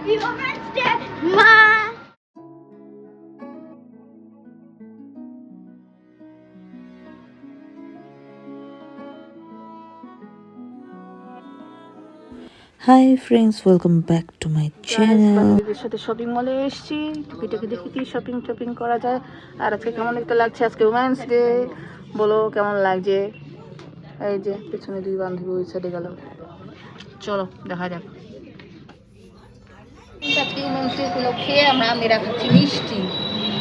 Women's Day, মা। Hi friends, welcome back to my channel. বান্ধবীদের সাথে শপিং মলে এসেছি, টুকিটাকি দেখি কি শপিং করা যায়। আর আজকে কেমন একটা লাগছে, আজকে উমেন্স ডে, বলো কেমন লাগছে। এই যে পেছনে দুই বান্ধবী ওই সাইডে গেল, চলো দেখা যাক। আজকে উমেন্স ডে উপলক্ষে আমরা মেয়েরা খাচ্ছি মিষ্টি।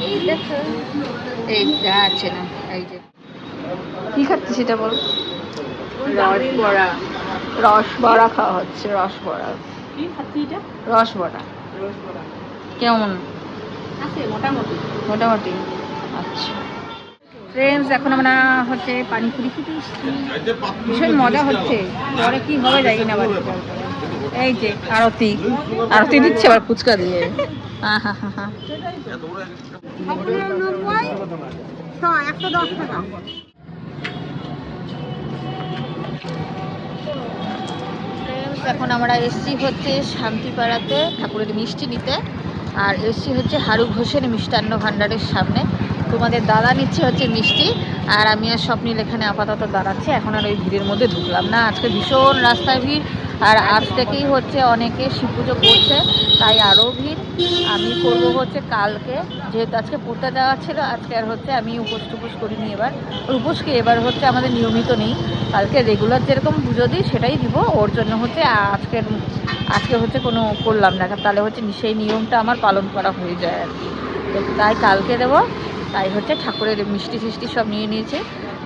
এই দেখো, এই যাচ্ছে না, এই যে কি খাচ্ছি সেটা বলো। রসবড়া, রসবড়া খাওয়া হচ্ছে, রসবড়া। কি খাচ্ছি এটা? রসবড়া কেমন? আছে মোটামুটি। মোটামুটি, আচ্ছা। ফ্রেন্ডস, এখন আমরা হচ্ছে পানিপুরি খেতে এসেছি, ভীষণ মজা হচ্ছে। পরে কি হবে জানি না বাড়িতে। এই যে আরতি, আরতি দিচ্ছে আবার ফুচকা দিয়ে। হ্যাঁ হ্যাঁ হ্যাঁ হ্যাঁ। 110 টাকা। এখন আমরা এসছি হচ্ছে শান্তিপাড়াতে ঠাকুরের মিষ্টি নিতে, আর এসছি হচ্ছে হারু ঘোষের মিষ্টান্ন ভাণ্ডারের সামনে। তোমাদের দাদা নিচ্ছে হচ্ছে মিষ্টি, আর আমি আর স্বপ্নীল এখানে আপাতত দাঁড়াচ্ছি। এখন আর ওই ভিড়ের মধ্যে ঢুকলাম না, আজকে ভীষণ রাস্তায় ভিড়। আর আজ থেকেই হচ্ছে অনেকে শিব পুজো করছে, তাই আরও ভিড়। আমি করবো হচ্ছে কালকে, যেহেতু আজকে পড়তে দেওয়া ছিল, আজকে আর হচ্ছে আমি উপোস টুপোস করিনি। এবার উপোসকে এবার হচ্ছে আমাদের নিয়মিত নেই, কালকে রেগুলার যেরকম পুজো দিই সেটাই দিব। ওর জন্য হচ্ছে আজকে হচ্ছে কোনো করলাম না, তাহলে হচ্ছে সেই নিয়মটা আমার পালন করা হয়ে যায় আর কি। তো তাই কালকে দেবো। তাই হচ্ছে ঠাকুরের মিষ্টি ফিষ্টি সব নিয়ে নিয়েছে,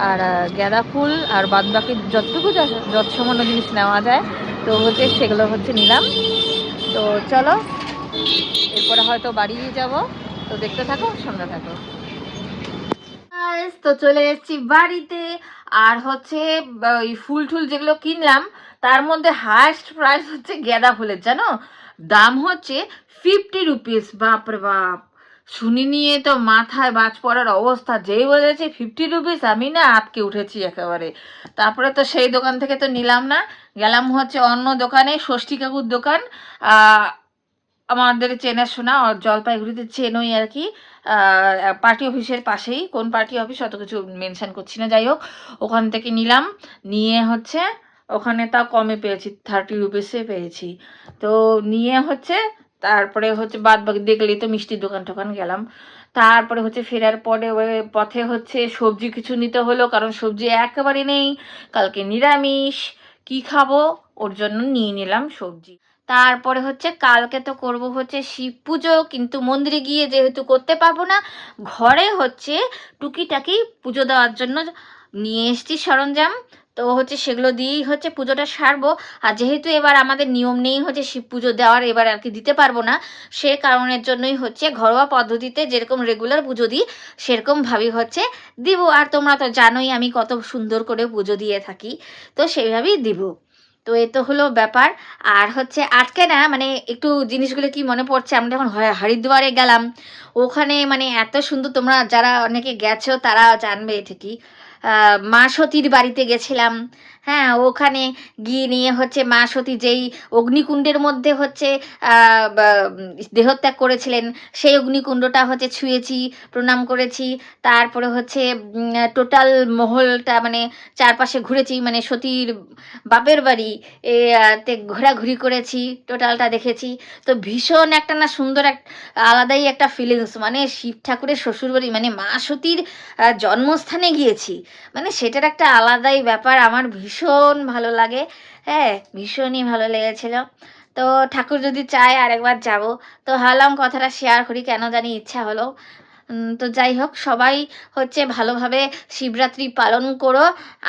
আর গাঁদা ফুল আর বাদবাকি যতটুকু যৎসামান্য জিনিস নেওয়া যায় তো হচ্ছে সেগুলো হচ্ছে নিলাম। তো চলো, এরপরে হয়তো বাড়িয়ে যাব, তো দেখতে থাকো, সঙ্গে থাকো। তো চলে এসেছি বাড়িতে, আর হচ্ছে ওই ফুল টুল যেগুলো কিনলাম তার মধ্যে হায়েস্ট প্রাইস হচ্ছে গাঁদা ফুলের, জানো দাম হচ্ছে 50 রুপিস। বাপরে বাপ, শুনি নিয়ে তো মাথায় বাজ পড়ার অবস্থা। যেই বলেছে 50 রুপিস, আমি না আটকে উঠেছি একেবারে। তারপরে তো সেই দোকান থেকে তো নিলাম না, গেলাম হচ্ছে অন্য দোকানে, ষষ্ঠী কাকুর দোকান। আমাদের চেনাশোনা, জলপাইগুড়িতে চেনই আর কি। পার্টি অফিসের পাশেই, কোন পার্টি অফিস অত কিছু মেনশন করছি না, যাই হোক ওখান থেকে নিলাম। নিয়ে হচ্ছে ওখানে তাও কমে পেয়েছি, 30 রুপিসে পেয়েছি। তো নিয়ে হচ্ছে তারপরে হচ্ছে বাদ বাকি দেখলেই তো মিষ্টির দোকান টোকান গেলাম। তারপরে হচ্ছে ফেরার পরে ওই পথে হচ্ছে সবজি কিছু নিতে হলো, কারণ সবজি একেবারে নেই, কালকে নিরামিষ, কি খাবো, ওর জন্য নিয়ে নিলাম সবজি। তারপরে হচ্ছে কালকে তো করব হচ্ছে শিব পুজো, কিন্তু মন্দিরে গিয়ে যেহেতু করতে পারবো না, ঘরে হচ্ছে টুকিটাকি পুজো দেওয়ার জন্য নিয়ে এসছি সরঞ্জাম। তো হচ্ছে সেগুলো দিয়েই হচ্ছে পুজোটা সারবো। আর যেহেতু এবার আমাদের নিয়ম নেই হচ্ছে শিব পুজো দেওয়ার, এবার আর কি দিতে পারবো না, সে কারণের জন্যই হচ্ছে ঘরোয়া পদ্ধতিতে যেরকম রেগুলার পুজো দিই সেরকমভাবেই হচ্ছে দিব। আর তোমরা তো জানোই আমি কত সুন্দর করে পুজো দিয়ে থাকি, তো সেইভাবেই দিব। তো এ তো হলো ব্যাপার। আর হচ্ছে আজকে না মানে একটু জিনিসগুলো কি মনে পড়ছে, আমরা যখন হরিদ্বারে গেলাম, ওখানে মানে এত সুন্দর, তোমরা যারা অনেকে গেছো তারা জানবে ঠিকই। মা সতীর বাড়িতে গেছিলাম। হ্যাঁ, ওখানে গিয়ে নিয়ে হচ্ছে মা সতী যেই অগ্নিকুণ্ডের মধ্যে হচ্ছে দেহত্যাগ করেছিলেন, সেই অগ্নিকুণ্ডটা হচ্ছে ছুঁয়েছি, প্রণাম করেছি। তারপরে হচ্ছে টোটাল মহলটা মানে চারপাশে ঘুরেছি, মানে সতীর বাপের বাড়ি তে ঘোরাঘুরি করেছি, টোটালটা দেখেছি। তো ভীষণ একটা না সুন্দর এক আলাদাই একটা ফিলিংস, মানে শিব ঠাকুরের শ্বশুরবাড়ি মানে মা সতীর জন্মস্থানে গিয়েছি, মানে সেটার একটা আলাদাই ব্যাপার, আমার ভীষণ ভালো লাগে। হ্যাঁ, ভীষণই ভালো লেগেছিল। তো ঠাকুর যদি চায় আরেকবার যাব। তো ভাবলাম কথাটা শেয়ার করি, কেন জানি ইচ্ছা হলো। তো যাই হোক, সবাই হচ্ছে ভালোভাবে শিবরাত্রি পালন করো।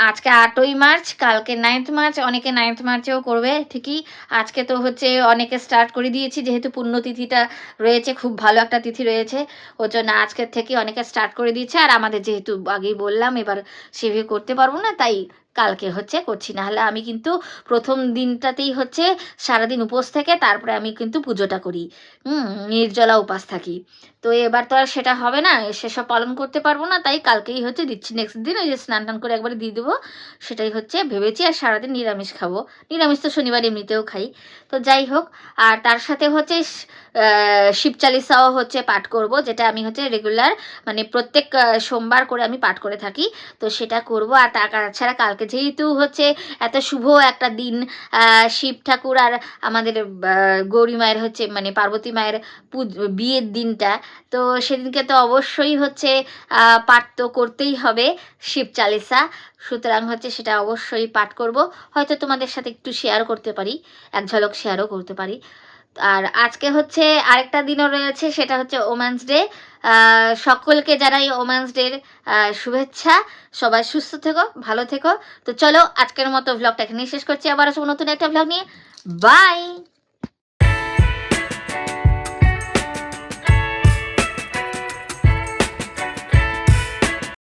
আজকে 8ই মার্চ, কালকে 9th মার্চ, অনেকে 9th মার্চেও করবে ঠিকই। আজকে তো হচ্ছে অনেকে স্টার্ট করে দিয়েছি, যেহেতু পুণ্যতিথিটা রয়েছে, খুব ভালো একটা তিথি রয়েছে, ওর জন্য আজকের থেকে অনেকে স্টার্ট করে দিয়েছে। আর আমাদের যেহেতু আগেই বললাম এবার সেভাবে করতে পারবো না, তাই কালকে হচ্ছে করছি। না হলে আমি কিন্তু প্রথম দিনটাতেই হচ্ছে সারাদিন উপোস থেকে তারপরে আমি কিন্তু পুজোটা করি, নির্জলা উপাস থাকি। তো এবার তো আর সেটা হবে না, সেসব পালন করতে পারবো না, তাই কালকেই হচ্ছে দিচ্ছি। নেক্সট দিন ওই যে স্নান টান করে একবারে দিয়ে দেবো, সেটাই হচ্ছে ভেবেছি। আর সারাদিন নিরামিষ খাবো, নিরামিষ তো শনিবার এমনিতেও খাই। তো যাই হোক, আর তার সাথে হচ্ছে শিব চালিসাও হচ্ছে পাঠ করব, যেটা আমি হচ্ছে রেগুলার মানে প্রত্যেক সোমবার করে আমি পাঠ করে থাকি, তো সেটা করব। আর তাছাড়া কালকে যেহেতু হচ্ছে এত শুভ একটা দিন, শিব ঠাকুর আর আমাদের গৌরী মায়ের হচ্ছে মানে পার্বতী মায়ের বিয়ের দিনটা, তো সেদিনকে তো অবশ্যই হচ্ছে পাঠ তো করতেই হবে শিব চালিসা। সুতরাং হচ্ছে সেটা অবশ্যই পাঠ করব। হয়তো তোমাদের সাথে একটু শেয়ার করতে পারি, এক ঝলক শেয়ারও করতে পারি। আর আজকে হচ্ছে আরেকটা দিনও রয়েছে, সেটা হচ্ছে ওমেন্স ডে। সকলকে জানাই ওমেন্স ডের শুভেচ্ছা। সবাই সুস্থ থেকো, ভালো থেকো। তো চলো আজকের মতো ভ্লগটা এখানেই শেষ করছি, আবার আসবো নতুন একটা ভ্লগ নিয়ে। বাই।